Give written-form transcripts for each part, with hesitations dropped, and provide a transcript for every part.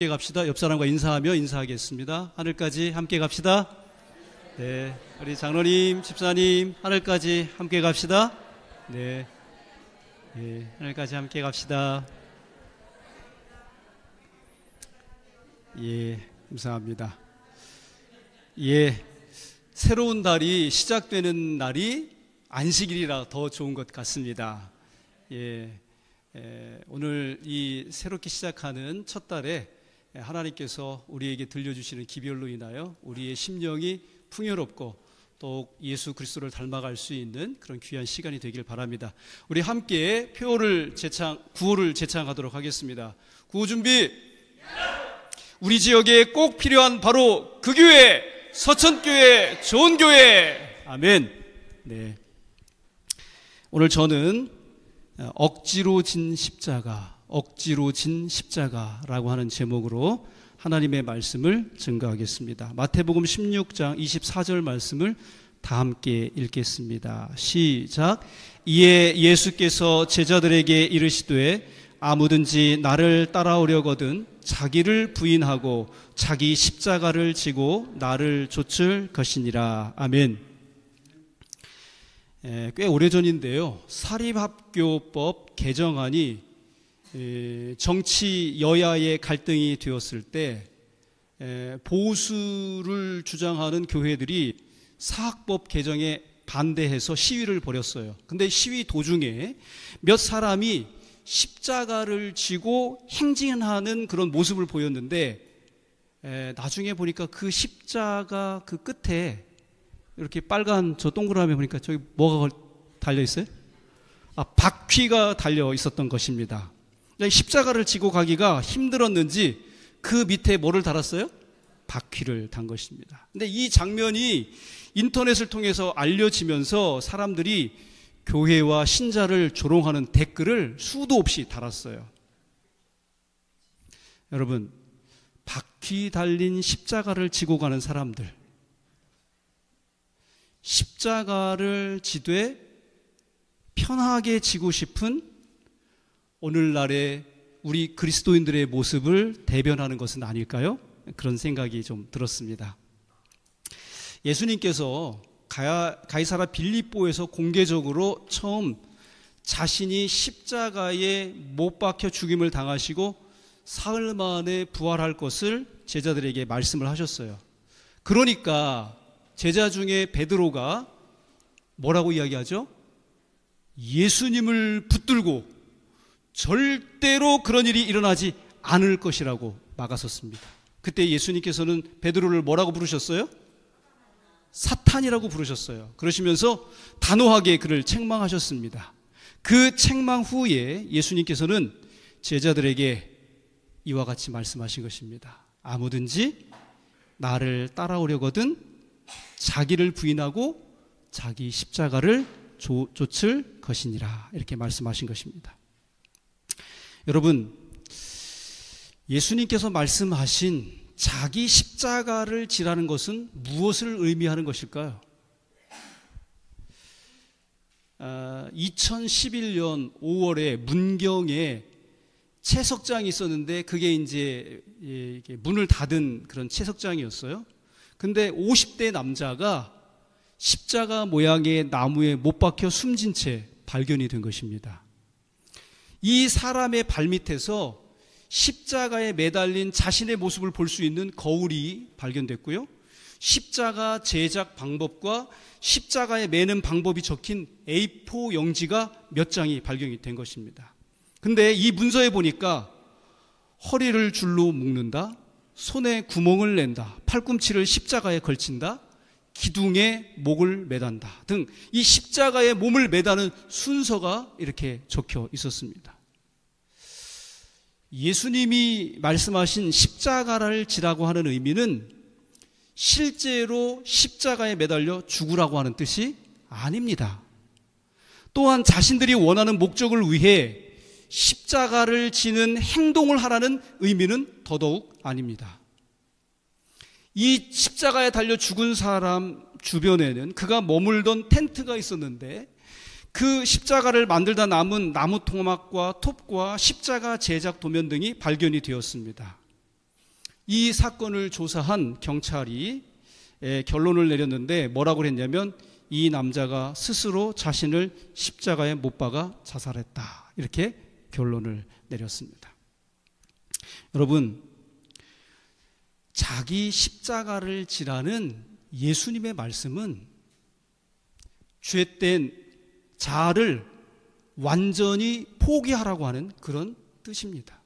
함께 갑시다. 옆 사람과 인사하며 인사하겠습니다. 하늘까지 함께 갑시다. 네, 우리 장로님, 집사님, 하늘까지 함께 갑시다. 네, 하늘까지 함께 갑시다. 예, 감사합니다. 예, 새로운 달이 시작되는 날이 안식일이라 더 좋은 것 같습니다. 오늘 이 새롭게 시작하는 첫 달에 하나님께서 우리에게 들려주시는 기별로 인하여 우리의 심령이 풍요롭고 또 예수 그리스도를 닮아갈 수 있는 그런 귀한 시간이 되길 바랍니다. 우리 함께 구호를 제창하도록 하겠습니다. 구호 준비. 우리 지역에 꼭 필요한 바로 그 교회, 서천교회, 좋은 교회. 아멘. 네. 오늘 저는 억지로 진 십자가라고 하는 제목으로 하나님의 말씀을 증거하겠습니다. 마태복음 16장 24절 말씀을 다 함께 읽겠습니다. 시작. 이에 예수께서 제자들에게 이르시되 아무든지 나를 따라오려거든 자기를 부인하고 자기 십자가를 지고 나를 좇을 것이니라. 아멘. 꽤 오래전인데요, 사립학교법 개정안이 정치 여야의 갈등이 되었을 때 보수를 주장하는 교회들이 사학법 개정에 반대해서 시위를 벌였어요. 근데 시위 도중에 몇 사람이 십자가를 지고 행진하는 그런 모습을 보였는데 나중에 보니까 그 십자가 그 끝에 이렇게 빨간 저 동그라미 보니까 저기 뭐가 달려 있어요? 바퀴가 달려 있었던 것입니다. 십자가를 지고 가기가 힘들었는지 그 밑에 뭐를 달았어요? 바퀴를 단 것입니다. 근데 이 장면이 인터넷을 통해서 알려지면서 사람들이 교회와 신자를 조롱하는 댓글을 수도 없이 달았어요. 여러분, 바퀴 달린 십자가를 지고 가는 사람들, 십자가를 지되 편하게 지고 싶은 오늘날의 우리 그리스도인들의 모습을 대변하는 것은 아닐까요? 그런 생각이 좀 들었습니다. 예수님께서 가이사라 빌립보에서 공개적으로 처음 자신이 십자가에 못 박혀 죽임을 당하시고 사흘 만에 부활할 것을 제자들에게 말씀을 하셨어요. 그러니까 제자 중에 베드로가 뭐라고 이야기하죠? 예수님을 붙들고 절대로 그런 일이 일어나지 않을 것이라고 막아섰습니다. 그때 예수님께서는 베드로를 뭐라고 부르셨어요? 사탄이라고 부르셨어요. 그러시면서 단호하게 그를 책망하셨습니다. 그 책망 후에 예수님께서는 제자들에게 이와 같이 말씀하신 것입니다. 아무든지 나를 따라오려거든 자기를 부인하고 자기 십자가를 좇을 것이니라. 이렇게 말씀하신 것입니다. 여러분, 예수님께서 말씀하신 자기 십자가를 지라는 것은 무엇을 의미하는 것일까요? 2011년 5월에 문경에 채석장이 있었는데 그게 이제 문을 닫은 그런 채석장이었어요. 근데 50대 남자가 십자가 모양의 나무에 못 박혀 숨진 채 발견이 된 것입니다. 이 사람의 발밑에서 십자가에 매달린 자신의 모습을 볼 수 있는 거울이 발견됐고요, 십자가 제작 방법과 십자가에 매는 방법이 적힌 A4 용지가 몇 장이 발견이 된 것입니다. 근데 이 문서에 보니까 허리를 줄로 묶는다, 손에 구멍을 낸다, 팔꿈치를 십자가에 걸친다, 기둥에 목을 매단다 등 이 십자가에 몸을 매다는 순서가 이렇게 적혀 있었습니다. 예수님이 말씀하신 십자가를 지라고 하는 의미는 실제로 십자가에 매달려 죽으라고 하는 뜻이 아닙니다. 또한 자신들이 원하는 목적을 위해 십자가를 지는 행동을 하라는 의미는 더더욱 아닙니다. 이 십자가에 달려 죽은 사람 주변에는 그가 머물던 텐트가 있었는데 그 십자가를 만들다 남은 나무 토막과 톱과 십자가 제작 도면 등이 발견이 되었습니다. 이 사건을 조사한 경찰이 결론을 내렸는데 뭐라고 했냐면 이 남자가 스스로 자신을 십자가에 못 박아 자살했다. 이렇게 결론을 내렸습니다. 여러분, 자기 십자가를 지라는 예수님의 말씀은 죄된 자아를 완전히 포기하라고 하는 그런 뜻입니다.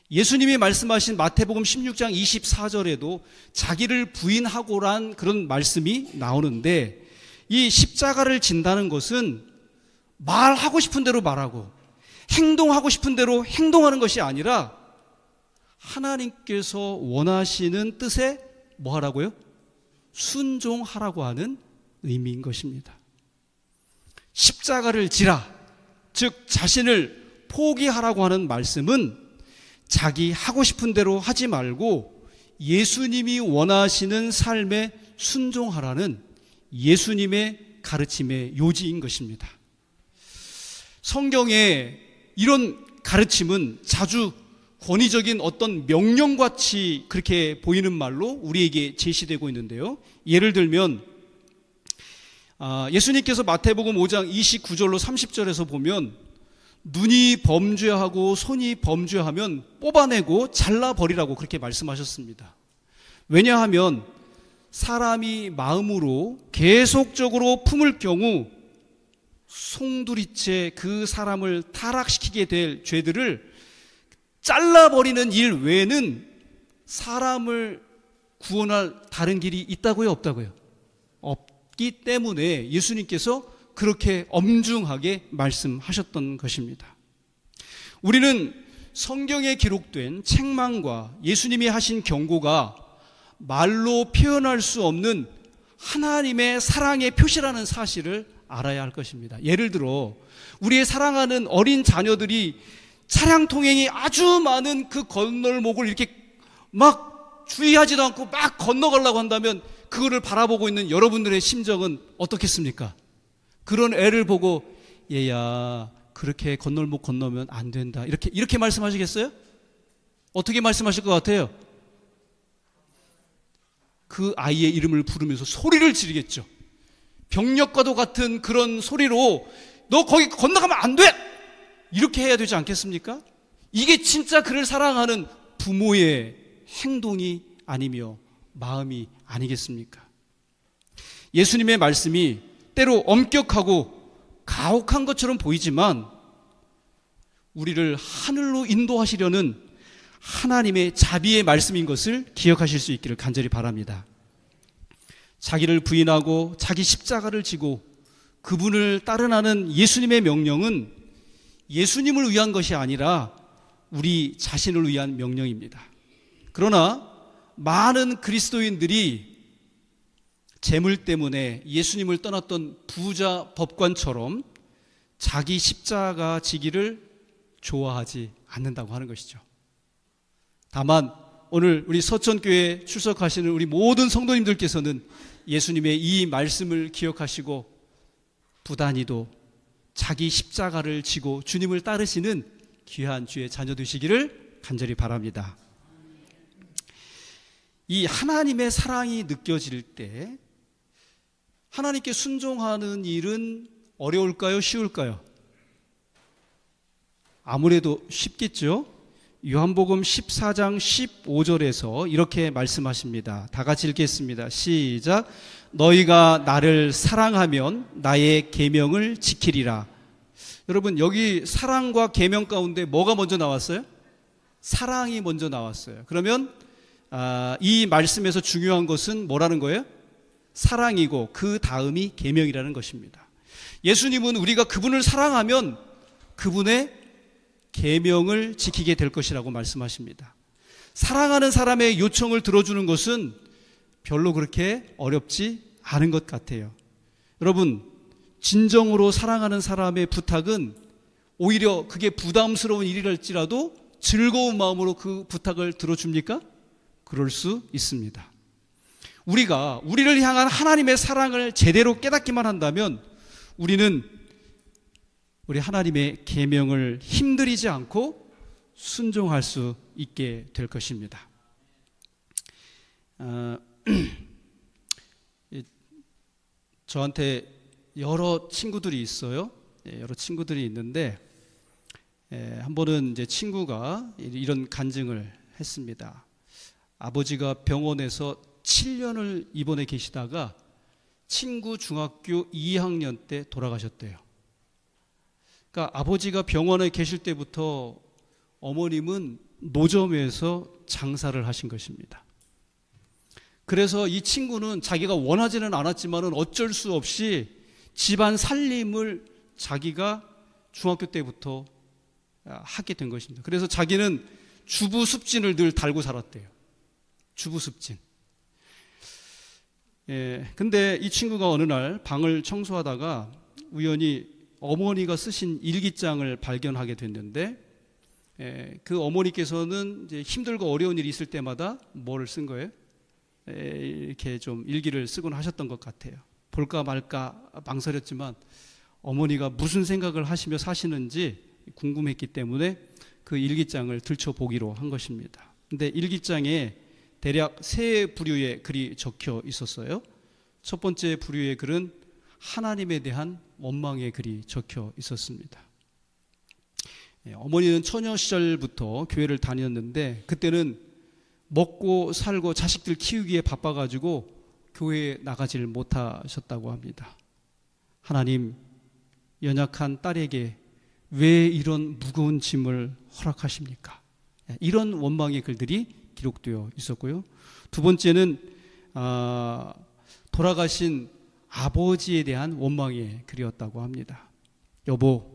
예수님이 말씀하신 마태복음 16장 24절에도 자기를 부인하고란 그런 말씀이 나오는데, 이 십자가를 진다는 것은 말하고 싶은 대로 말하고 행동하고 싶은 대로 행동하는 것이 아니라 하나님께서 원하시는 뜻에 뭐 하라고요? 순종하라고 하는 의미인 것입니다. 십자가를 지라, 즉 자신을 포기하라고 하는 말씀은 자기 하고 싶은 대로 하지 말고 예수님이 원하시는 삶에 순종하라는 예수님의 가르침의 요지인 것입니다. 성경에 이런 가르침은 자주 권위적인 어떤 명령같이 그렇게 보이는 말로 우리에게 제시되고 있는데요. 예를 들면 예수님께서 마태복음 5장 29절로 30절에서 보면 눈이 범죄하고 손이 범죄하면 뽑아내고 잘라버리라고 그렇게 말씀하셨습니다. 왜냐하면 사람이 마음으로 계속적으로 품을 경우 송두리째 그 사람을 타락시키게 될 죄들을 잘라버리는 일 외에는 사람을 구원할 다른 길이 있다고요, 없다고요? 없기 때문에 예수님께서 그렇게 엄중하게 말씀하셨던 것입니다. 우리는 성경에 기록된 책망과 예수님이 하신 경고가 말로 표현할 수 없는 하나님의 사랑의 표시라는 사실을 알아야 할 것입니다. 예를 들어 우리의 사랑하는 어린 자녀들이 차량 통행이 아주 많은 그 건널목을 이렇게 막 주의하지도 않고 막 건너가려고 한다면 그거를 바라보고 있는 여러분들의 심정은 어떻겠습니까? 그런 애를 보고 얘야 그렇게 건널목 건너면 안 된다 이렇게 말씀하시겠어요? 어떻게 말씀하실 것 같아요? 그 아이의 이름을 부르면서 소리를 지르겠죠. 병력과도 같은 그런 소리로 너 거기 건너가면 안 돼! 이렇게 해야 되지 않겠습니까? 이게 진짜 그를 사랑하는 부모의 행동이 아니며 마음이 아니겠습니까? 예수님의 말씀이 때로 엄격하고 가혹한 것처럼 보이지만 우리를 하늘로 인도하시려는 하나님의 자비의 말씀인 것을 기억하실 수 있기를 간절히 바랍니다. 자기를 부인하고 자기 십자가를 지고 그분을 따르라는 예수님의 명령은 예수님을 위한 것이 아니라 우리 자신을 위한 명령입니다. 그러나 많은 그리스도인들이 재물 때문에 예수님을 떠났던 부자 법관처럼 자기 십자가 지기를 좋아하지 않는다고 하는 것이죠. 다만 오늘 우리 서천교회에 출석하시는 우리 모든 성도님들께서는 예수님의 이 말씀을 기억하시고 부단히도 자기 십자가를 지고 주님을 따르시는 귀한 주의 자녀 되시기를 간절히 바랍니다. 이 하나님의 사랑이 느껴질 때 하나님께 순종하는 일은 어려울까요? 쉬울까요? 아무래도 쉽겠죠? 요한복음 14장 15절에서 이렇게 말씀하십니다. 다 같이 읽겠습니다. 시작. 너희가 나를 사랑하면 나의 계명을 지키리라. 여러분 여기 사랑과 계명 가운데 뭐가 먼저 나왔어요? 사랑이 먼저 나왔어요. 그러면 이 말씀에서 중요한 것은 뭐라는 거예요? 사랑이고 그 다음이 계명이라는 것입니다. 예수님은 우리가 그분을 사랑하면 그분의 계명을 지키게 될 것이라고 말씀하십니다. 사랑하는 사람의 요청을 들어주는 것은 별로 그렇게 어렵지 않은 것 같아요. 여러분, 진정으로 사랑하는 사람의 부탁은 오히려 그게 부담스러운 일이랄지라도 즐거운 마음으로 그 부탁을 들어줍니까? 그럴 수 있습니다. 우리가 우리를 향한 하나님의 사랑을 제대로 깨닫기만 한다면 우리는 우리 하나님의 계명을 힘들이지 않고 순종할 수 있게 될 것입니다. 어, 저한테 여러 친구들이 있어요. 여러 친구들이 있는데 한 번은 이제 친구가 이런 간증을 했습니다. 아버지가 병원에서 7년을 입원해 계시다가 친구 중학교 2학년 때 돌아가셨대요. 그러니까 아버지가 병원에 계실 때부터 어머님은 노점에서 장사를 하신 것입니다. 그래서 이 친구는 자기가 원하지는 않았지만 어쩔 수 없이 집안 살림을 자기가 중학교 때부터 하게 된 것입니다. 그래서 자기는 주부 습진을 늘 달고 살았대요. 주부 습진. 근데 이 친구가 어느 날 방을 청소하다가 우연히 어머니가 쓰신 일기장을 발견하게 됐는데 그 어머니께서는 이제 힘들고 어려운 일이 있을 때마다 뭐를 쓴 거예요? 이렇게 좀 일기를 쓰곤 하셨던 것 같아요. 볼까 말까 망설였지만 어머니가 무슨 생각을 하시며 사시는지 궁금했기 때문에 그 일기장을 들춰보기로 한 것입니다. 근데 일기장에 대략 세 부류의 글이 적혀 있었어요. 첫 번째 부류의 글은 하나님에 대한 원망의 글이 적혀 있었습니다. 어머니는 처녀 시절부터 교회를 다녔는데 그때는 먹고 살고 자식들 키우기에 바빠가지고 교회에 나가지를 못하셨다고 합니다. 하나님, 연약한 딸에게 왜 이런 무거운 짐을 허락하십니까? 이런 원망의 글들이 기록되어 있었고요. 두 번째는 돌아가신 아버지에 대한 원망의 글이었다고 합니다. 여보,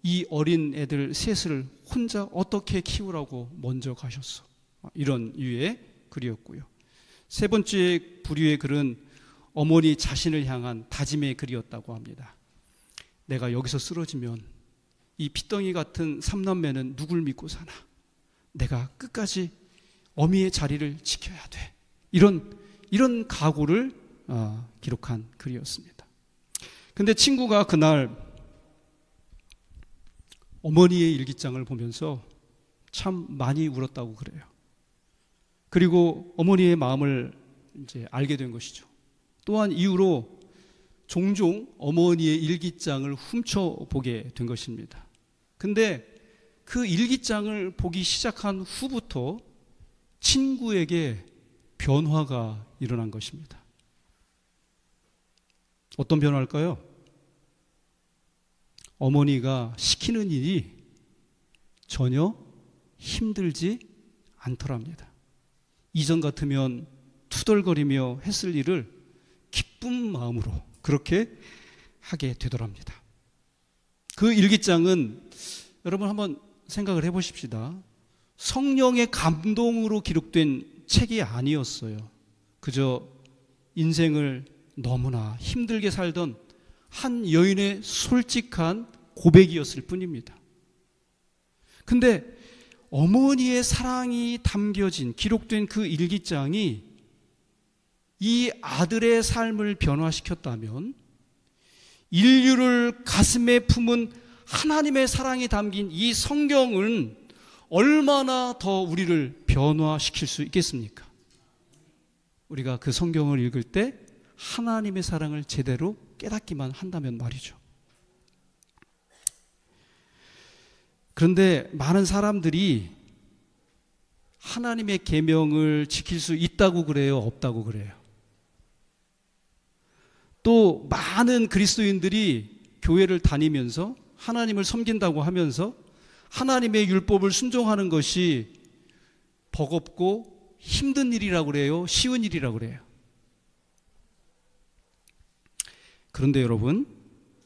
이 어린 애들 셋을 혼자 어떻게 키우라고 먼저 가셨어? 이런 유의 글이었고요. 세 번째 부류의 글은 어머니 자신을 향한 다짐의 글이었다고 합니다. 내가 여기서 쓰러지면 이 핏덩이 같은 삼남매는 누굴 믿고 사나? 내가 끝까지 어미의 자리를 지켜야 돼. 이런 각오를 기록한 글이었습니다. 근데 친구가 그날 어머니의 일기장을 보면서 참 많이 울었다고 그래요. 그리고 어머니의 마음을 이제 알게 된 것이죠. 또한 이후로 종종 어머니의 일기장을 훔쳐보게 된 것입니다. 근데 그 일기장을 보기 시작한 후부터 친구에게 변화가 일어난 것입니다. 어떤 변화일까요? 어머니가 시키는 일이 전혀 힘들지 않더랍니다. 이전 같으면 투덜거리며 했을 일을 기쁜 마음으로 그렇게 하게 되더랍니다. 그 일기장은 여러분 한번 생각을 해보십시다. 성령의 감동으로 기록된 책이 아니었어요. 그저 인생을 너무나 힘들게 살던 한 여인의 솔직한 고백이었을 뿐입니다. 근데 어머니의 사랑이 담겨진 기록된 그 일기장이 이 아들의 삶을 변화시켰다면 인류를 가슴에 품은 하나님의 사랑이 담긴 이 성경은 얼마나 더 우리를 변화시킬 수 있겠습니까? 우리가 그 성경을 읽을 때 하나님의 사랑을 제대로 깨닫기만 한다면 말이죠. 그런데 많은 사람들이 하나님의 계명을 지킬 수 있다고 그래요? 없다고 그래요? 또 많은 그리스도인들이 교회를 다니면서 하나님을 섬긴다고 하면서 하나님의 율법을 순종하는 것이 버겁고 힘든 일이라고 그래요? 쉬운 일이라고 그래요? 그런데 여러분,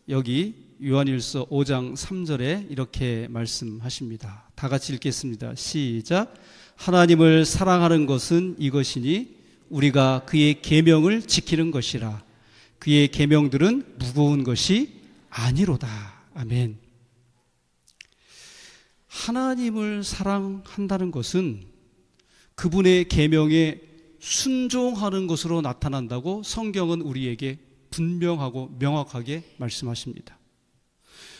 여기 요한일서 5장 3절에 이렇게 말씀하십니다. 다 같이 읽겠습니다. 시작. 하나님을 사랑하는 것은 이것이니 우리가 그의 계명을 지키는 것이라. 그의 계명들은 무거운 것이 아니로다. 아멘. 하나님을 사랑한다는 것은 그분의 계명에 순종하는 것으로 나타난다고 성경은 우리에게 분명하고 명확하게 말씀하십니다.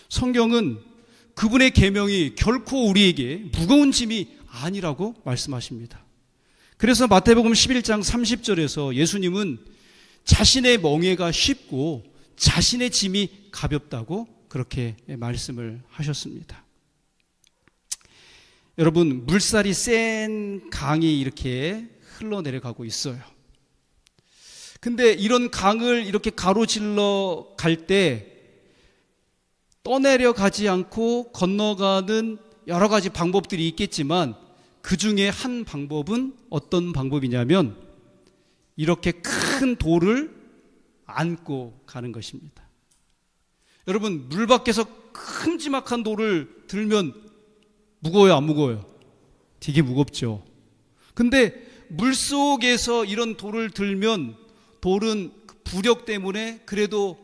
성경은 그분의 계명이 결코 우리에게 무거운 짐이 아니라고 말씀하십니다. 그래서 마태복음 11장 30절에서 예수님은 자신의 멍에가 쉽고 자신의 짐이 가볍다고 그렇게 말씀을 하셨습니다. 여러분, 물살이 센 강이 이렇게 흘러내려가고 있어요. 근데 이런 강을 이렇게 가로질러 갈 때 떠내려 가지 않고 건너가는 여러 가지 방법들이 있겠지만 그 중에 한 방법은 어떤 방법이냐면 이렇게 큰 돌을 안고 가는 것입니다. 여러분, 물 밖에서 큼지막한 돌을 들면 무거워요, 안 무거워요? 되게 무겁죠. 근데 물 속에서 이런 돌을 들면 돌은 부력 때문에 그래도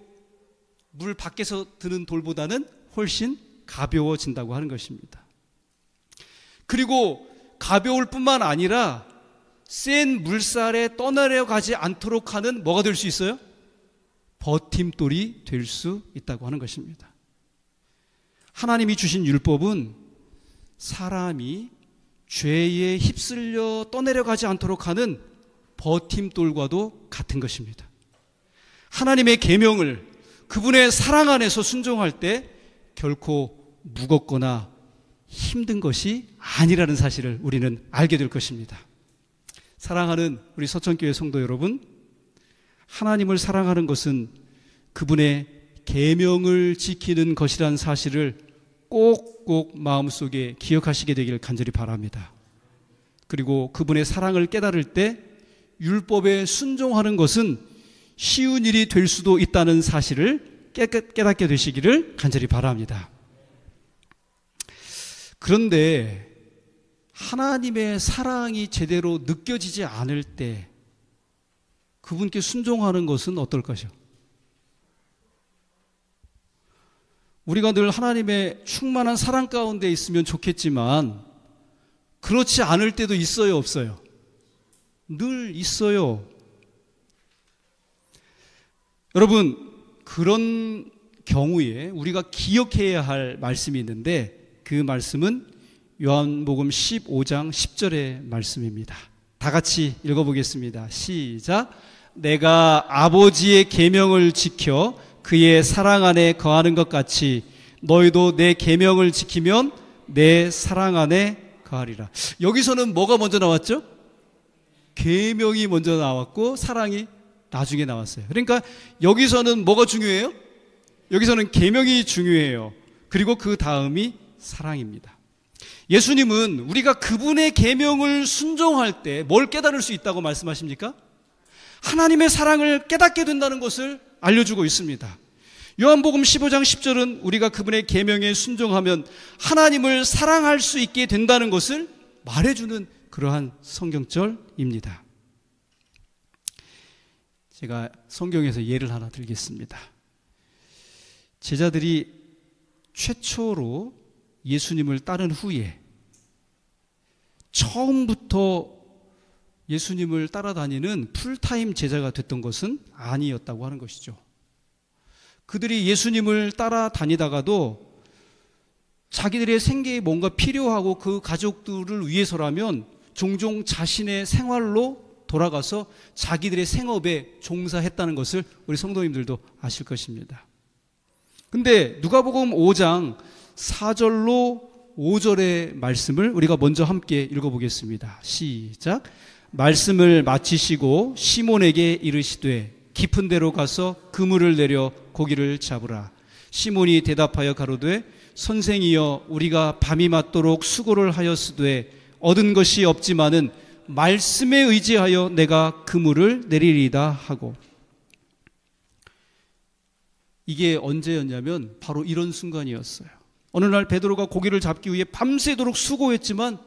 물 밖에서 드는 돌보다는 훨씬 가벼워진다고 하는 것입니다. 그리고 가벼울 뿐만 아니라 센 물살에 떠내려가지 않도록 하는 뭐가 될 수 있어요? 버팀돌이 될 수 있다고 하는 것입니다. 하나님이 주신 율법은 사람이 죄에 휩쓸려 떠내려가지 않도록 하는 버팀돌과도 같은 것입니다. 하나님의 계명을 그분의 사랑 안에서 순종할 때 결코 무겁거나 힘든 것이 아니라는 사실을 우리는 알게 될 것입니다. 사랑하는 우리 서천교회 성도 여러분, 하나님을 사랑하는 것은 그분의 계명을 지키는 것이라는 사실을 꼭꼭 마음속에 기억하시게 되기를 간절히 바랍니다. 그리고 그분의 사랑을 깨달을 때 율법에 순종하는 것은 쉬운 일이 될 수도 있다는 사실을 깨닫게 되시기를 간절히 바랍니다. 그런데 하나님의 사랑이 제대로 느껴지지 않을 때 그분께 순종하는 것은 어떨 것이요? 우리가 늘 하나님의 충만한 사랑 가운데 있으면 좋겠지만 그렇지 않을 때도 있어요, 없어요? 늘 있어요. 여러분, 그런 경우에 우리가 기억해야 할 말씀이 있는데 그 말씀은 요한복음 15장 10절의 말씀입니다. 다 같이 읽어보겠습니다. 시작. 내가 아버지의 계명을 지켜 그의 사랑 안에 거하는 것 같이 너희도 내 계명을 지키면 내 사랑 안에 거하리라. 여기서는 뭐가 먼저 나왔죠? 계명이 먼저 나왔고 사랑이 나중에 나왔어요. 그러니까 여기서는 뭐가 중요해요? 여기서는 계명이 중요해요. 그리고 그 다음이 사랑입니다. 예수님은 우리가 그분의 계명을 순종할 때 뭘 깨달을 수 있다고 말씀하십니까? 하나님의 사랑을 깨닫게 된다는 것을 알려주고 있습니다. 요한복음 15장 10절은 우리가 그분의 계명에 순종하면 하나님을 사랑할 수 있게 된다는 것을 말해주는 그러한 성경절입니다. 제가 성경에서 예를 하나 들겠습니다. 제자들이 최초로 예수님을 따른 후에 처음부터 예수님을 따라다니는 풀타임 제자가 됐던 것은 아니었다고 하는 것이죠. 그들이 예수님을 따라다니다가도 자기들의 생계에 뭔가 필요하고 그 가족들을 위해서라면 종종 자신의 생활로 돌아가서 자기들의 생업에 종사했다는 것을 우리 성도님들도 아실 것입니다. 근데 누가복음 5장 4절로 5절의 말씀을 우리가 먼저 함께 읽어보겠습니다. 시작. 말씀을 마치시고 시몬에게 이르시되 깊은 데로 가서 그물을 내려 고기를 잡으라. 시몬이 대답하여 가로되 선생이여 우리가 밤이 맞도록 수고를 하였으되 얻은 것이 없지만은 말씀에 의지하여 내가 그물을 내리리다 하고. 이게 언제였냐면 바로 이런 순간이었어요. 어느 날 베드로가 고기를 잡기 위해 밤새도록 수고했지만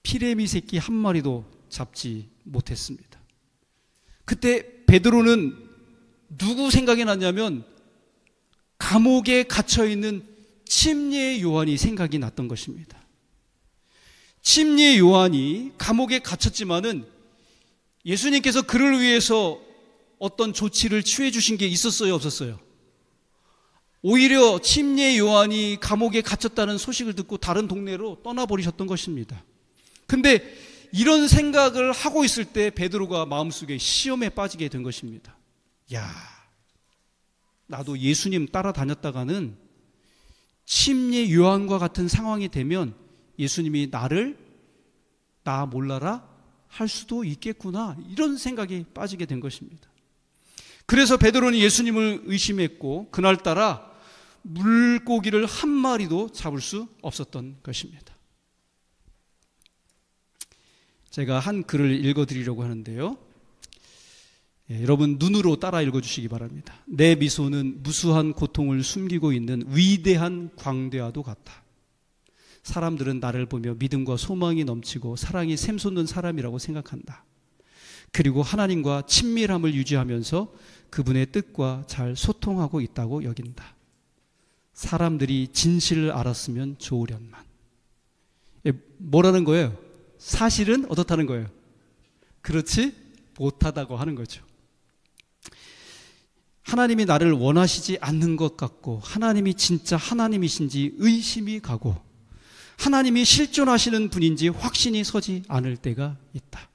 피레미 새끼 한 마리도 잡지 못했습니다. 그때 베드로는 누구 생각이 났냐면 감옥에 갇혀있는 침례 요한이 생각이 났던 것입니다. 침례 요한이 감옥에 갇혔지만은 예수님께서 그를 위해서 어떤 조치를 취해 주신 게 있었어요, 없었어요? 오히려 침례 요한이 감옥에 갇혔다는 소식을 듣고 다른 동네로 떠나버리셨던 것입니다. 근데 이런 생각을 하고 있을 때 베드로가 마음속에 시험에 빠지게 된 것입니다. 야, 나도 예수님 따라다녔다가는 침례 요한과 같은 상황이 되면 예수님이 나를 나 몰라라 할 수도 있겠구나, 이런 생각이 빠지게 된 것입니다. 그래서 베드로는 예수님을 의심했고 그날따라 물고기를 한 마리도 잡을 수 없었던 것입니다. 제가 한 글을 읽어드리려고 하는데요. 여러분 눈으로 따라 읽어주시기 바랍니다. 내 미소는 무수한 고통을 숨기고 있는 위대한 광대와도 같다. 사람들은 나를 보며 믿음과 소망이 넘치고 사랑이 샘솟는 사람이라고 생각한다. 그리고 하나님과 친밀함을 유지하면서 그분의 뜻과 잘 소통하고 있다고 여긴다. 사람들이 진실을 알았으면 좋으련만. 뭐라는 거예요? 사실은 어떻다는 거예요? 그렇지 못하다고 하는 거죠. 하나님이 나를 원하시지 않는 것 같고 하나님이 진짜 하나님이신지 의심이 가고 하나님이 실존하시는 분인지 확신이 서지 않을 때가 있다.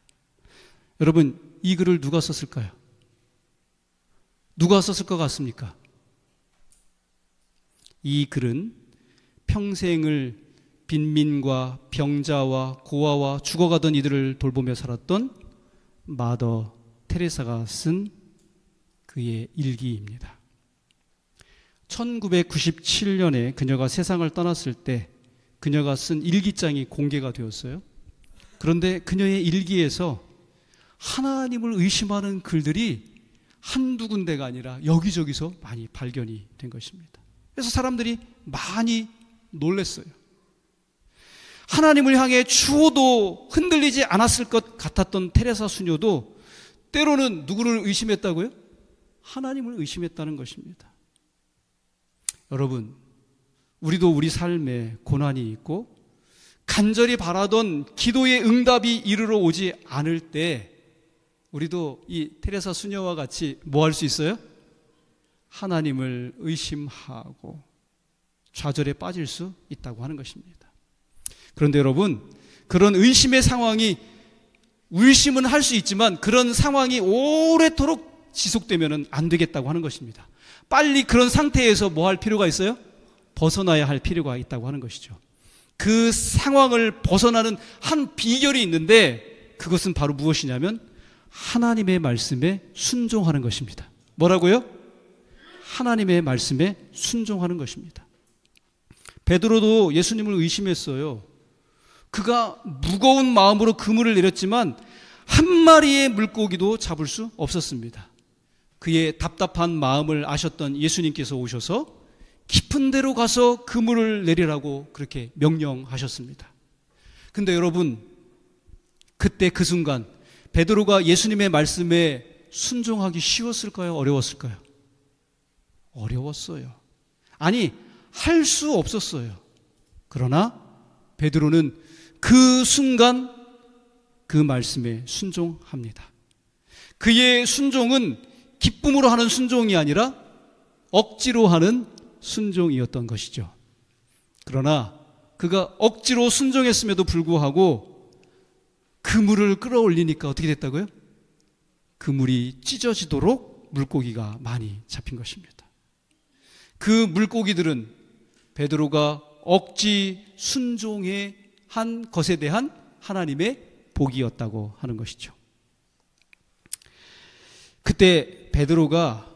여러분, 이 글을 누가 썼을까요? 누가 썼을 것 같습니까? 이 글은 평생을 빈민과 병자와 고아와 죽어가던 이들을 돌보며 살았던 마더 테레사가 쓴 그의 일기입니다. 1997년에 그녀가 세상을 떠났을 때 그녀가 쓴 일기장이 공개가 되었어요. 그런데 그녀의 일기에서 하나님을 의심하는 글들이 한두 군데가 아니라 여기저기서 많이 발견이 된 것입니다. 그래서 사람들이 많이 놀랐어요. 하나님을 향해 추호도 흔들리지 않았을 것 같았던 테레사 수녀도 때로는 누구를 의심했다고요? 하나님을 의심했다는 것입니다. 여러분, 우리도 우리 삶에 고난이 있고 간절히 바라던 기도의 응답이 이르러 오지 않을 때 우리도 이 테레사 수녀와 같이 뭐 할 수 있어요? 하나님을 의심하고 좌절에 빠질 수 있다고 하는 것입니다. 그런데 여러분, 그런 의심의 상황이, 의심은 할 수 있지만 그런 상황이 오래도록 지속되면 안 되겠다고 하는 것입니다. 빨리 그런 상태에서 뭐 할 필요가 있어요? 벗어나야 할 필요가 있다고 하는 것이죠. 그 상황을 벗어나는 한 비결이 있는데 그것은 바로 무엇이냐면 하나님의 말씀에 순종하는 것입니다. 뭐라고요? 하나님의 말씀에 순종하는 것입니다. 베드로도 예수님을 의심했어요. 그가 무거운 마음으로 그물을 내렸지만 한 마리의 물고기도 잡을 수 없었습니다. 그의 답답한 마음을 아셨던 예수님께서 오셔서 깊은 데로 가서 그물을 내리라고 그렇게 명령하셨습니다. 근데 여러분, 그때 그 순간 베드로가 예수님의 말씀에 순종하기 쉬웠을까요? 어려웠을까요? 어려웠어요. 아니, 할 수 없었어요. 그러나 베드로는 그 순간 그 말씀에 순종합니다. 그의 순종은 기쁨으로 하는 순종이 아니라 억지로 하는 순종이었던 것이죠. 그러나 그가 억지로 순종했음에도 불구하고 그물을 끌어올리니까 어떻게 됐다고요? 그물이 찢어지도록 물고기가 많이 잡힌 것입니다. 그 물고기들은 베드로가 억지 순종해 한 것에 대한 하나님의 복이었다고 하는 것이죠. 그때 베드로가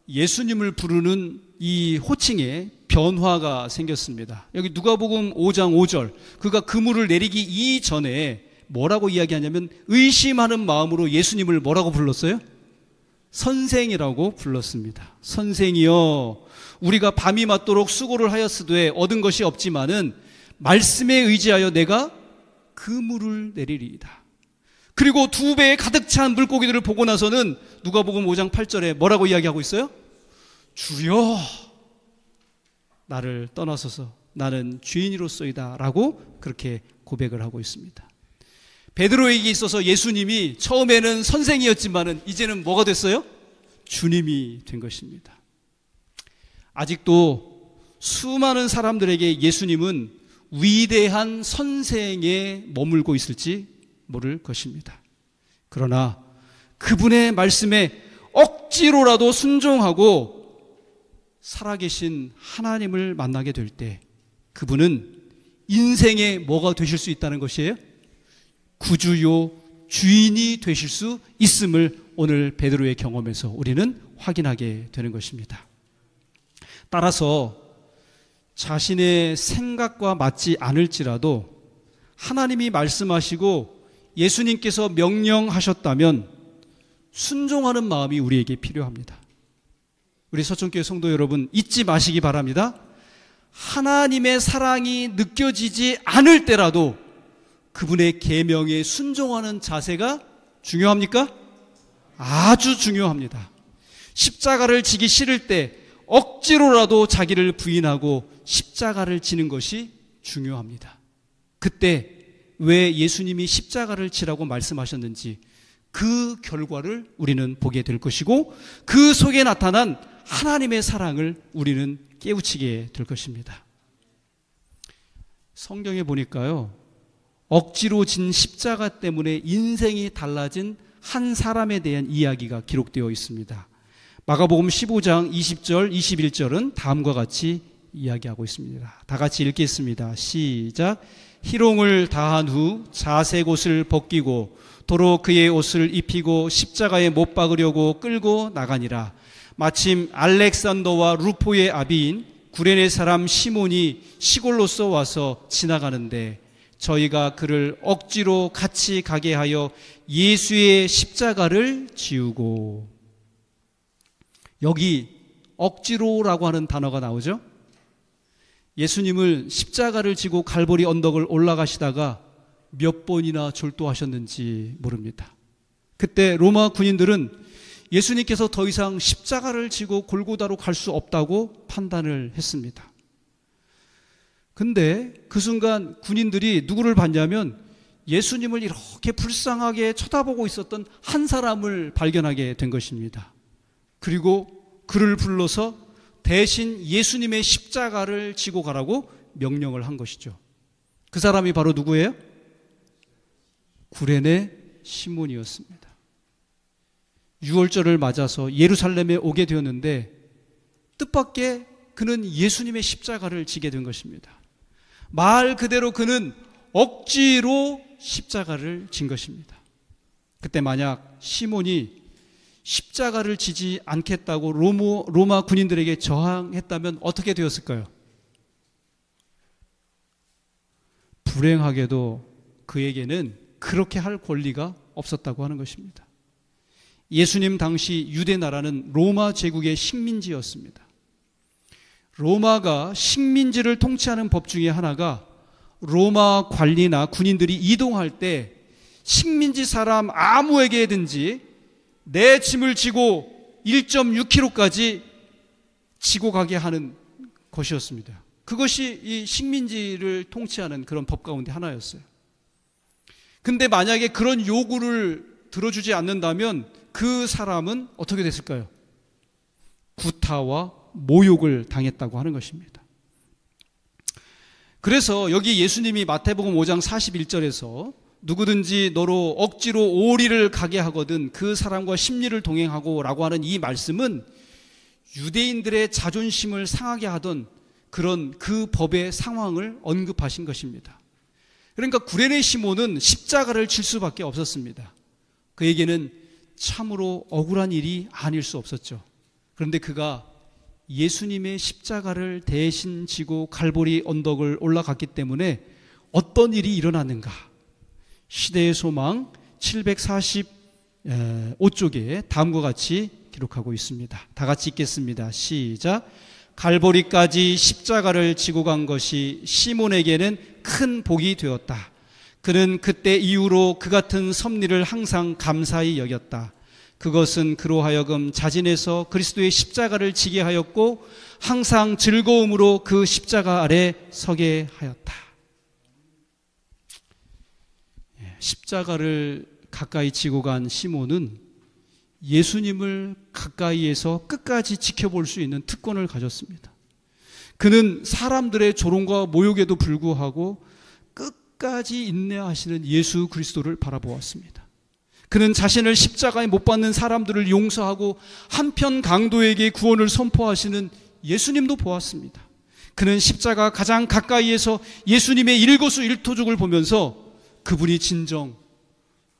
예수님을 부르는 이 호칭에 변화가 생겼습니다. 여기 누가복음 5장 5절, 그가 그물을 내리기 이전에 뭐라고 이야기하냐면 의심하는 마음으로 예수님을 뭐라고 불렀어요? 선생이라고 불렀습니다. 선생이여, 우리가 밤이 맞도록 수고를 하였으되 얻은 것이 없지만은 말씀에 의지하여 내가 그물을 내리리이다. 그리고 2배에 가득 찬 물고기들을 보고 나서는 누가복음 5장 8절에 뭐라고 이야기하고 있어요? 주여, 나를 떠나소서, 나는 죄인이로소이다 라고 그렇게 고백을 하고 있습니다. 베드로에게 있어서 예수님이 처음에는 선생이었지만은 이제는 뭐가 됐어요? 주님이 된 것입니다. 아직도 수많은 사람들에게 예수님은 위대한 선생에 머물고 있을지 모를 것입니다. 그러나 그분의 말씀에 억지로라도 순종하고 살아계신 하나님을 만나게 될 때 그분은 인생의 뭐가 되실 수 있다는 것이에요? 구주요 주인이 되실 수 있음을 오늘 베드로의 경험에서 우리는 확인하게 되는 것입니다. 따라서 자신의 생각과 맞지 않을지라도 하나님이 말씀하시고 예수님께서 명령하셨다면 순종하는 마음이 우리에게 필요합니다. 우리 서천교회 성도 여러분, 잊지 마시기 바랍니다. 하나님의 사랑이 느껴지지 않을 때라도 그분의 계명에 순종하는 자세가 중요합니까? 아주 중요합니다. 십자가를 지기 싫을 때 억지로라도 자기를 부인하고 십자가를 지는 것이 중요합니다. 그때 왜 예수님이 십자가를 지라고 말씀하셨는지 그 결과를 우리는 보게 될 것이고 그 속에 나타난 하나님의 사랑을 우리는 깨우치게 될 것입니다. 성경에 보니까요, 억지로 진 십자가 때문에 인생이 달라진 한 사람에 대한 이야기가 기록되어 있습니다. 마가복음 15장 20절, 21절은 다음과 같이 이야기하고 있습니다. 다 같이 읽겠습니다. 시작. 희롱을 다한 후 자색 옷을 벗기고 도로 그의 옷을 입히고 십자가에 못 박으려고 끌고 나가니라. 마침 알렉산더와 루포의 아비인 구레네 사람 시몬이 시골로서 와서 지나가는데 저희가 그를 억지로 같이 가게 하여 예수의 십자가를 지우고. 여기 억지로라고 하는 단어가 나오죠. 예수님을 십자가를 지고 갈보리 언덕을 올라가시다가 몇 번이나 졸도하셨는지 모릅니다. 그때 로마 군인들은 예수님께서 더 이상 십자가를 지고 골고다로 갈 수 없다고 판단을 했습니다. 근데 그 순간 군인들이 누구를 봤냐면 예수님을 이렇게 불쌍하게 쳐다보고 있었던 한 사람을 발견하게 된 것입니다. 그리고 그를 불러서 대신 예수님의 십자가를 지고 가라고 명령을 한 것이죠. 그 사람이 바로 누구예요? 구레네 시몬이었습니다. 유월절을 맞아서 예루살렘에 오게 되었는데 뜻밖의 그는 예수님의 십자가를 지게 된 것입니다. 말 그대로 그는 억지로 십자가를 진 것입니다. 그때 만약 시몬이 십자가를 지지 않겠다고 로마 군인들에게 저항했다면 어떻게 되었을까요? 불행하게도 그에게는 그렇게 할 권리가 없었다고 하는 것입니다. 예수님 당시 유대 나라는 로마 제국의 식민지였습니다. 로마가 식민지를 통치하는 법 중에 하나가 로마 관리나 군인들이 이동할 때 식민지 사람 아무에게든지 내 짐을 지고 1.6km까지 지고 가게 하는 것이었습니다. 그것이 이 식민지를 통치하는 그런 법 가운데 하나였어요. 근데 만약에 그런 요구를 들어주지 않는다면 그 사람은 어떻게 됐을까요? 구타와 모욕을 당했다고 하는 것입니다. 그래서 여기 예수님이 마태복음 5장 41절에서 누구든지 너로 억지로 오리를 가게 하거든 그 사람과 심리를 동행하고 라고 하는 이 말씀은 유대인들의 자존심을 상하게 하던 그런 그 법의 상황을 언급하신 것입니다. 그러니까 구레네 시몬은 십자가를 칠 수밖에 없었습니다. 그에게는 참으로 억울한 일이 아닐 수 없었죠. 그런데 그가 예수님의 십자가를 대신 지고 갈보리 언덕을 올라갔기 때문에 어떤 일이 일어났는가? 시대의 소망 745쪽에 다음과 같이 기록하고 있습니다. 다 같이 읽겠습니다. 시작. 갈보리까지 십자가를 지고 간 것이 시몬에게는 큰 복이 되었다. 그는 그때 이후로 그 같은 섭리를 항상 감사히 여겼다. 그것은 그로 하여금 자진해서 그리스도의 십자가를 지게 하였고 항상 즐거움으로 그 십자가 아래 서게 하였다. 십자가를 가까이 지고 간 시몬은 예수님을 가까이에서 끝까지 지켜볼 수 있는 특권을 가졌습니다. 그는 사람들의 조롱과 모욕에도 불구하고 끝까지 인내하시는 예수 그리스도를 바라보았습니다. 그는 자신을 십자가에 못 박는 사람들을 용서하고 한편 강도에게 구원을 선포하시는 예수님도 보았습니다. 그는 십자가 가장 가까이에서 예수님의 일거수일투족을 보면서 그분이 진정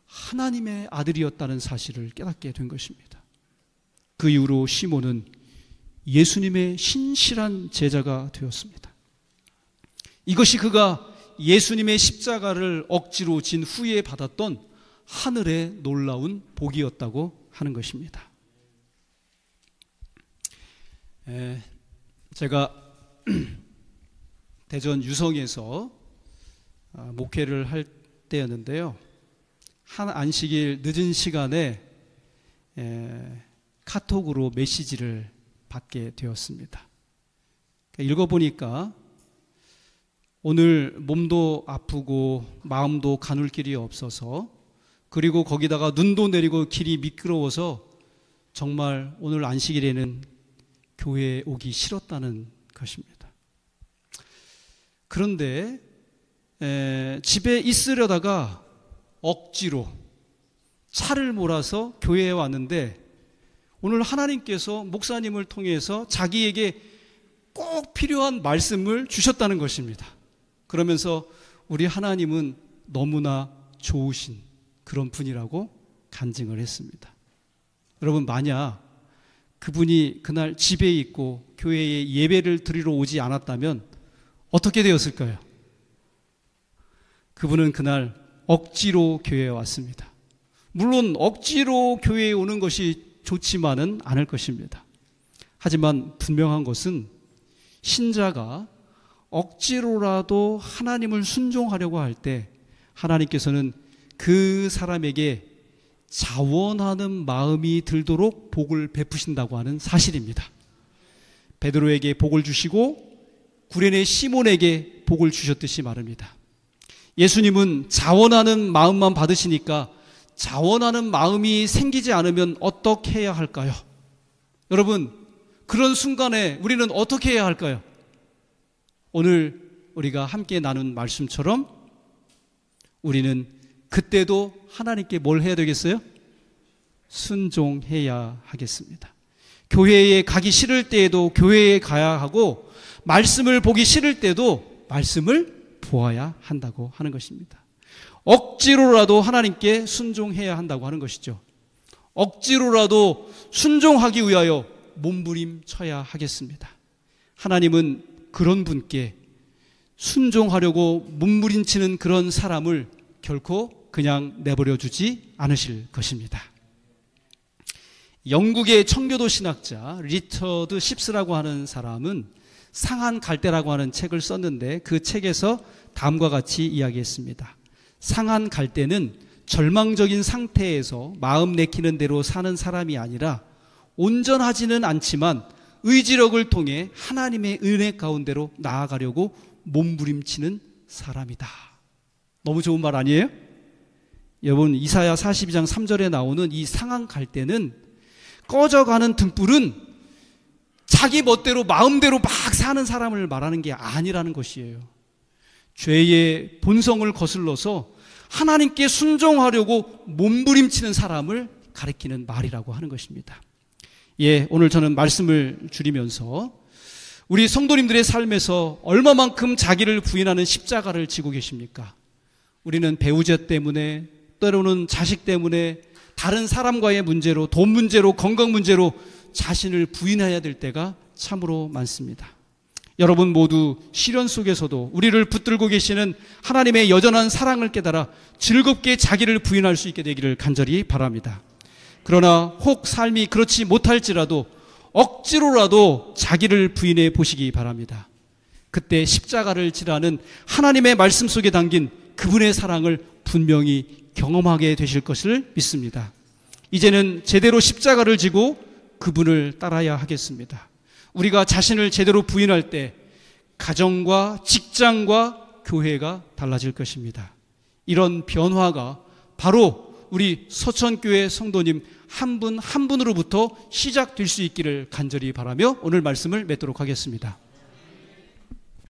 하나님의 아들이었다는 사실을 깨닫게 된 것입니다. 그 이후로 시몬은 예수님의 신실한 제자가 되었습니다. 이것이 그가 예수님의 십자가를 억지로 진 후에 받았던 하늘의 놀라운 복이었다고 하는 것입니다. 제가 대전 유성에서 목회를 할 때였는데요. 한 안식일 늦은 시간에 카톡으로 메시지를 받게 되었습니다. 읽어보니까 오늘 몸도 아프고 마음도 가눌 길이 없어서, 그리고 거기다가 눈도 내리고 길이 미끄러워서 정말 오늘 안식일에는 교회에 오기 싫었다는 것입니다. 그런데 집에 있으려다가 억지로 차를 몰아서 교회에 왔는데, 오늘 하나님께서 목사님을 통해서 자기에게 꼭 필요한 말씀을 주셨다는 것입니다. 그러면서 우리 하나님은 너무나 좋으신 그런 분이라고 간증을 했습니다. 여러분, 만약 그분이 그날 집에 있고 교회에 예배를 드리러 오지 않았다면 어떻게 되었을까요? 그분은 그날 억지로 교회에 왔습니다. 물론 억지로 교회에 오는 것이 좋지만은 않을 것입니다. 하지만 분명한 것은 신자가 억지로라도 하나님을 순종하려고 할 때 하나님께서는 그 사람에게 자원하는 마음이 들도록 복을 베푸신다고 하는 사실입니다. 베드로에게 복을 주시고 구레네 시몬에게 복을 주셨듯이 말입니다. 예수님은 자원하는 마음만 받으시니까 자원하는 마음이 생기지 않으면 어떻게 해야 할까요? 여러분, 그런 순간에 우리는 어떻게 해야 할까요? 오늘 우리가 함께 나눈 말씀처럼 우리는 그때도 하나님께 뭘 해야 되겠어요? 순종해야 하겠습니다. 교회에 가기 싫을 때에도 교회에 가야 하고, 말씀을 보기 싫을 때도 말씀을 보아야 한다고 하는 것입니다. 억지로라도 하나님께 순종해야 한다고 하는 것이죠. 억지로라도 순종하기 위하여 몸부림쳐야 하겠습니다. 하나님은 그런 분께 순종하려고 몸부림치는 그런 사람을 결코 그냥 내버려 두지 않으실 것입니다. 영국의 청교도 신학자 리처드 십스라고 하는 사람은 상한 갈대라고 하는 책을 썼는데, 그 책에서 다음과 같이 이야기했습니다. 상한 갈대는 절망적인 상태에서 마음 내키는 대로 사는 사람이 아니라 온전하지는 않지만 의지력을 통해 하나님의 은혜 가운데로 나아가려고 몸부림치는 사람이다. 너무 좋은 말 아니에요? 여러분, 이사야 42장 3절에 나오는 이 상한 갈대는, 꺼져가는 등불은 자기 멋대로 마음대로 막 사는 사람을 말하는 게 아니라는 것이에요. 죄의 본성을 거슬러서 하나님께 순종하려고 몸부림치는 사람을 가리키는 말이라고 하는 것입니다. 오늘 저는 말씀을 줄이면서 우리 성도님들의 삶에서 얼마만큼 자기를 부인하는 십자가를 지고 계십니까? 우리는 배우자 때문에, 때로는 자식 때문에, 다른 사람과의 문제로, 돈 문제로, 건강 문제로 자신을 부인해야 될 때가 참으로 많습니다. 여러분 모두 시련 속에서도 우리를 붙들고 계시는 하나님의 여전한 사랑을 깨달아 즐겁게 자기를 부인할 수 있게 되기를 간절히 바랍니다. 그러나 혹 삶이 그렇지 못할지라도 억지로라도 자기를 부인해 보시기 바랍니다. 그때 십자가를 지라는 하나님의 말씀 속에 담긴 그분의 사랑을 분명히 경험하게 되실 것을 믿습니다. 이제는 제대로 십자가를 지고 그분을 따라야 하겠습니다. 우리가 자신을 제대로 부인할 때 가정과 직장과 교회가 달라질 것입니다. 이런 변화가 바로 우리 서천교회 성도님 한 분 한 분으로부터 시작될 수 있기를 간절히 바라며 오늘 말씀을 맺도록 하겠습니다.